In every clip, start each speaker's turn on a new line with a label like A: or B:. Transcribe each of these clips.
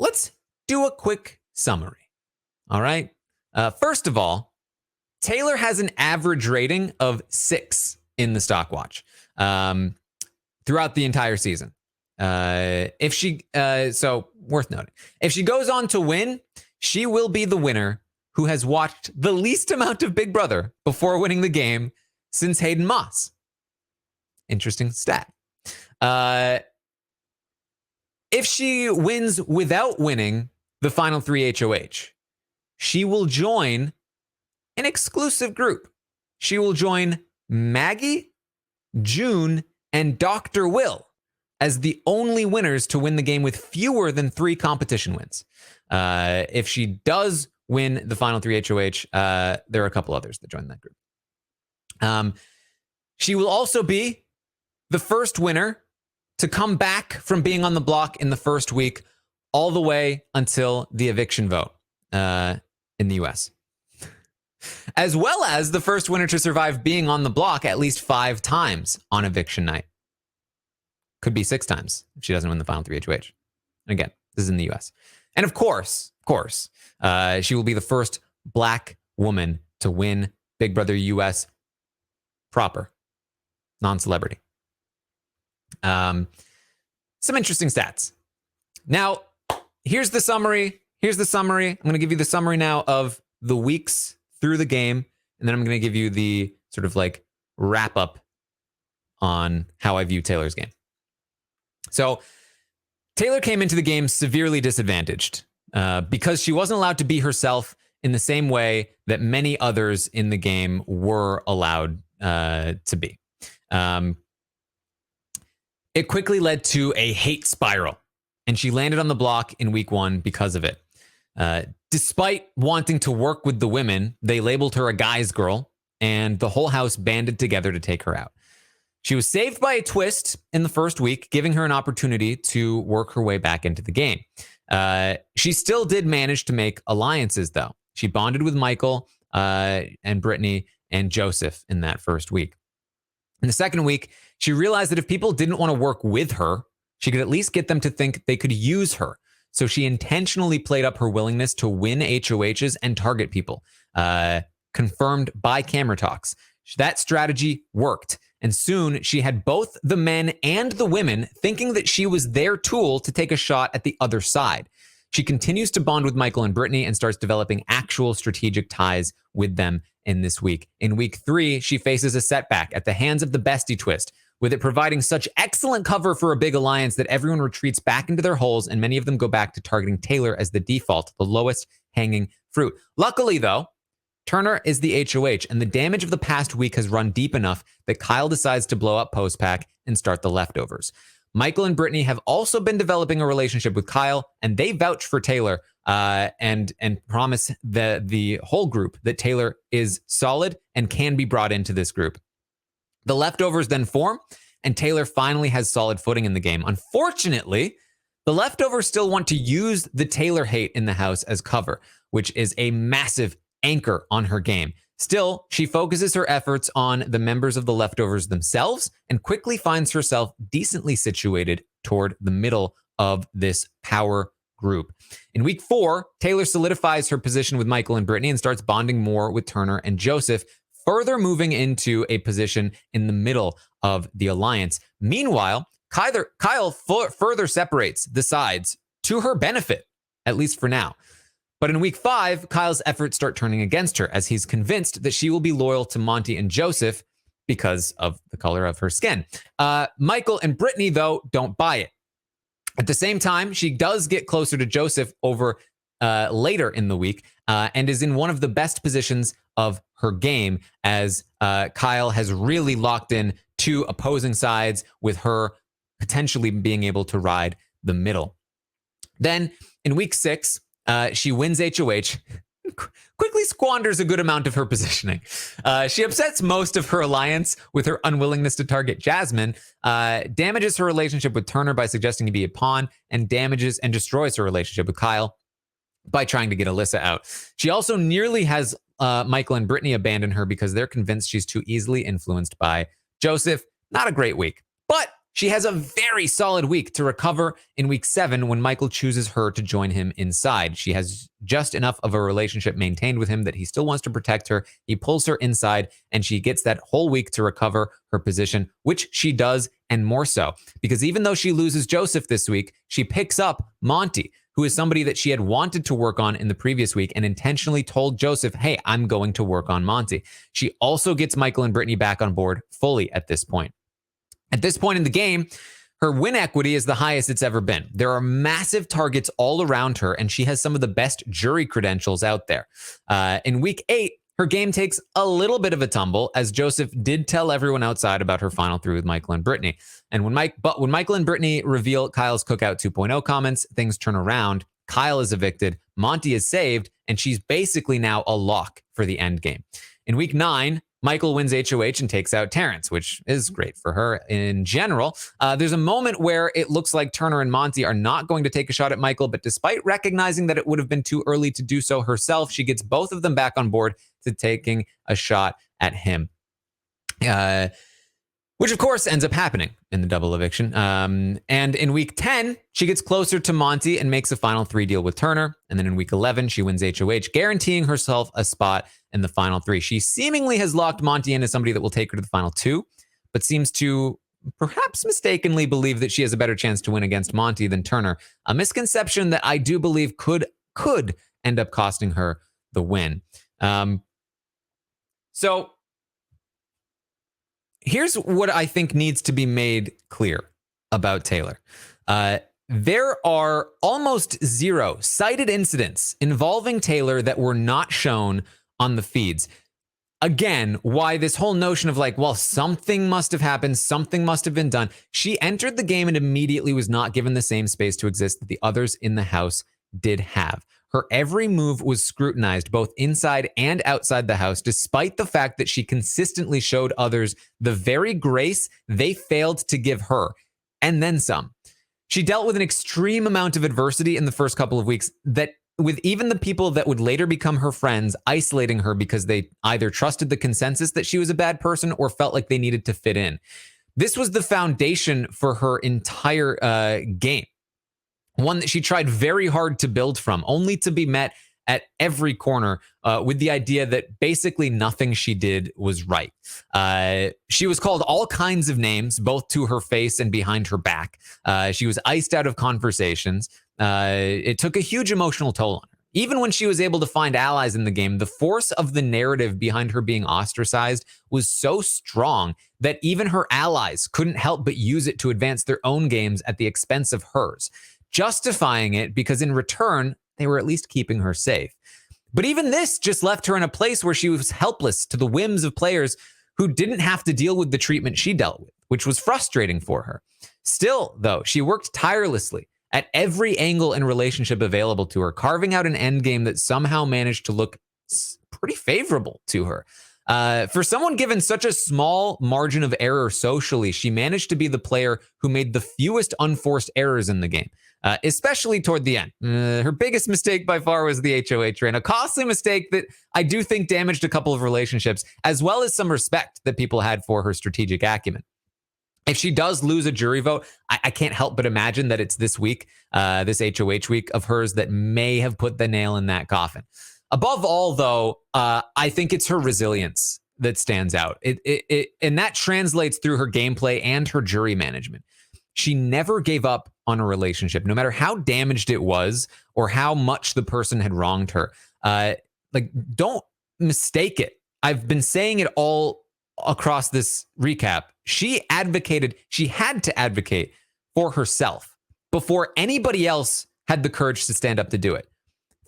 A: let's do a quick summary. All right. First of all, Taylor has an average rating of 6 in the Stockwatch throughout the entire season. So worth noting, if she goes on to win, she will be the winner who has watched the least amount of Big Brother before winning the game since Hayden Moss. Interesting stat. If she wins without winning the final 3 HOH, she will join an exclusive group. She will join Maggie, June, and Dr. Will as the only winners to win the game with fewer than 3 competition wins. If she does win the final 3 HOH, there are a couple others that join that group. She will also be the first winner to come back from being on the block in the first week all the way until the eviction vote in the US. As well as the first winner to survive being on the block at least 5 times on eviction night. Could be 6 times if she doesn't win the final 3 HOH. Again, this is in the US. And of course, she will be the first Black woman to win Big Brother US proper, non-celebrity. Some interesting stats. Now, here's the summary. I'm going to give you the summary now of the weeks through the game, and then I'm going to give you the sort of like wrap up on how I view Taylor's game. So, Taylor came into the game severely disadvantaged because she wasn't allowed to be herself in the same way that many others in the game were allowed to be. It quickly led to a hate spiral, and she landed on the block in week 1 because of it. Despite wanting to work with the women, they labeled her a guy's girl, and the whole house banded together to take her out. She was saved by a twist in the first week, giving her an opportunity to work her way back into the game. She still did manage to make alliances, though. She bonded with Michael and Brittany and Joseph in that first week. In the second week, she realized that if people didn't want to work with her, she could at least get them to think they could use her. So she intentionally played up her willingness to win HOHs and target people, confirmed by camera talks. That strategy worked. And soon she had both the men and the women thinking that she was their tool to take a shot at the other side. She continues to bond with Michael and Brittany and starts developing actual strategic ties with them in this week. In week 3, she faces a setback at the hands of the bestie twist, with it providing such excellent cover for a big alliance that everyone retreats back into their holes and many of them go back to targeting Taylor as the default, the lowest hanging fruit. Luckily, though, Turner is the HOH, and the damage of the past week has run deep enough that Kyle decides to blow up Postpack and start the leftovers. Michael and Brittany have also been developing a relationship with Kyle, and they vouch for Taylor and promise the whole group that Taylor is solid and can be brought into this group. The leftovers then form, and Taylor finally has solid footing in the game. Unfortunately, the leftovers still want to use the Taylor hate in the house as cover, which is a massive anchor on her game. Still, she focuses her efforts on the members of the leftovers themselves and quickly finds herself decently situated toward the middle of this power group. In week 4, Taylor solidifies her position with Michael and Brittany and starts bonding more with Turner and Joseph, further moving into a position in the middle of the alliance. Meanwhile, Kyle further separates the sides to her benefit, at least for now. But in week 5, Kyle's efforts start turning against her as he's convinced that she will be loyal to Monty and Joseph because of the color of her skin. Michael and Brittany, though, don't buy it. At the same time, she does get closer to Joseph over later in the week and is in one of the best positions of her game as Kyle has really locked in 2 opposing sides with her potentially being able to ride the middle. Then in week 6, she wins HOH, quickly squanders a good amount of her positioning. She upsets most of her alliance with her unwillingness to target Jasmine, damages her relationship with Turner by suggesting to be a pawn, and damages and destroys her relationship with Kyle by trying to get Alyssa out. She also nearly has Michael and Brittany abandon her because they're convinced she's too easily influenced by Joseph. Not a great week. But She has a very solid week to recover in week 7 when Michael chooses her to join him inside. She has just enough of a relationship maintained with him that he still wants to protect her. He pulls her inside and she gets that whole week to recover her position, which she does, and more so. Because even though she loses Joseph this week, she picks up Monty, who is somebody that she had wanted to work on in the previous week and intentionally told Joseph, hey, I'm going to work on Monty. She also gets Michael and Brittany back on board fully at this point. At this point in the game, her win equity is the highest it's ever been. There are massive targets all around her, and she has some of the best jury credentials out there. In week 8, her game takes a little bit of a tumble, as Joseph did tell everyone outside about her final 3 with Michael and Brittany. And when Michael and Brittany reveal Kyle's Cookout 2.0 comments, things turn around. Kyle is evicted, Monty is saved, and she's basically now a lock for the end game. In week 9, Michael wins HOH and takes out Terrence, which is great for her in general. There's a moment where it looks like Turner and Monty are not going to take a shot at Michael, but despite recognizing that it would have been too early to do so herself, she gets both of them back on board to taking a shot at him. Which, of course, ends up happening in the double eviction. And in week 10, she gets closer to Monty and makes a final 3 deal with Turner. And then in week 11, she wins HOH, guaranteeing herself a spot in the final 3. She seemingly has locked Monty in as somebody that will take her to the final 2, but seems to perhaps mistakenly believe that she has a better chance to win against Monty than Turner. A misconception that I do believe could end up costing her the win. So here's what I think needs to be made clear about Taylor. There are almost 0 cited incidents involving Taylor that were not shown on the feeds. Again, why this whole notion of like, well, something must have happened, something must have been done. She entered the game and immediately was not given the same space to exist that the others in the house did have. Her every move was scrutinized both inside and outside the house, despite the fact that she consistently showed others the very grace they failed to give her, and then some. She dealt with an extreme amount of adversity in the first couple of weeks that with even the people that would later become her friends isolating her because they either trusted the consensus that she was a bad person or felt like they needed to fit in. This was the foundation for her entire game. One that she tried very hard to build from, only to be met at every corner with the idea that basically nothing she did was right. She was called all kinds of names, both to her face and behind her back. She was iced out of conversations. It took a huge emotional toll on her. Even when she was able to find allies in the game, the force of the narrative behind her being ostracized was so strong that even her allies couldn't help but use it to advance their own games at the expense of hers, justifying it because in return, they were at least keeping her safe. But even this just left her in a place where she was helpless to the whims of players who didn't have to deal with the treatment she dealt with, which was frustrating for her. Still, though, she worked tirelessly at every angle and relationship available to her, carving out an endgame that somehow managed to look pretty favorable to her. For someone given such a small margin of error socially, she managed to be the player who made the fewest unforced errors in the game, especially toward the end. Her biggest mistake by far was the HOH reign, a costly mistake that I do think damaged a couple of relationships, as well as some respect that people had for her strategic acumen. If she does lose a jury vote, I can't help but imagine that it's this week, this HOH week of hers, that may have put the nail in that coffin. Above all, though, I think it's her resilience that stands out. And that translates through her gameplay and her jury management. She never gave up on a relationship, no matter how damaged it was or how much the person had wronged her. Don't mistake it. I've been saying it all across this recap. She had to advocate for herself before anybody else had the courage to stand up to do it.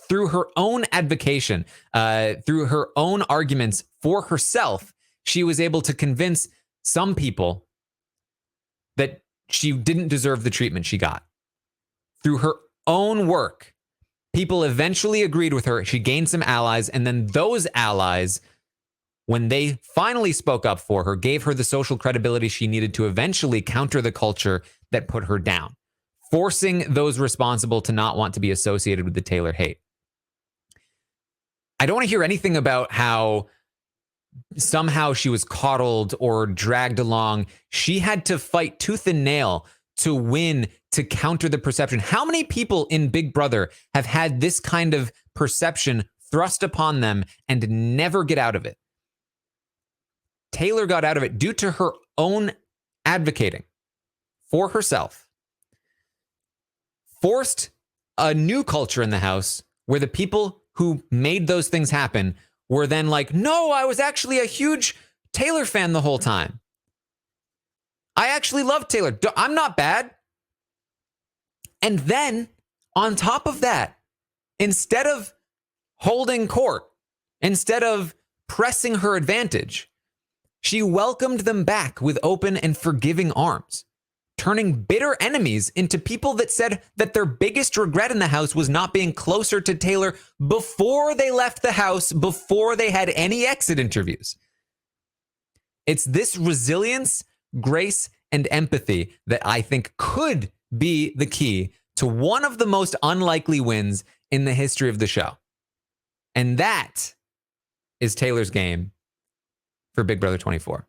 A: Through her own advocation, through her own arguments for herself, she was able to convince some people that she didn't deserve the treatment she got. Through her own work, people eventually agreed with her. She gained some allies, and then those allies, when they finally spoke up for her, gave her the social credibility she needed to eventually counter the culture that put her down, forcing those responsible to not want to be associated with the Taylor hate. I don't want to hear anything about how somehow she was coddled or dragged along. She had to fight tooth and nail to win, to counter the perception. How many people in Big Brother have had this kind of perception thrust upon them and never get out of it? Taylor got out of it due to her own advocating for herself. Forced a new culture in the house where the people who made those things happen were then like, no, I was actually a huge Taylor fan the whole time. I actually love Taylor. I'm not bad. And then on top of that, instead of holding court, instead of pressing her advantage, she welcomed them back with open and forgiving arms, turning bitter enemies into people that said that their biggest regret in the house was not being closer to Taylor before they left the house, before they had any exit interviews. It's this resilience, grace, and empathy that I think could be the key to one of the most unlikely wins in the history of the show. And that is Taylor's game for Big Brother 24.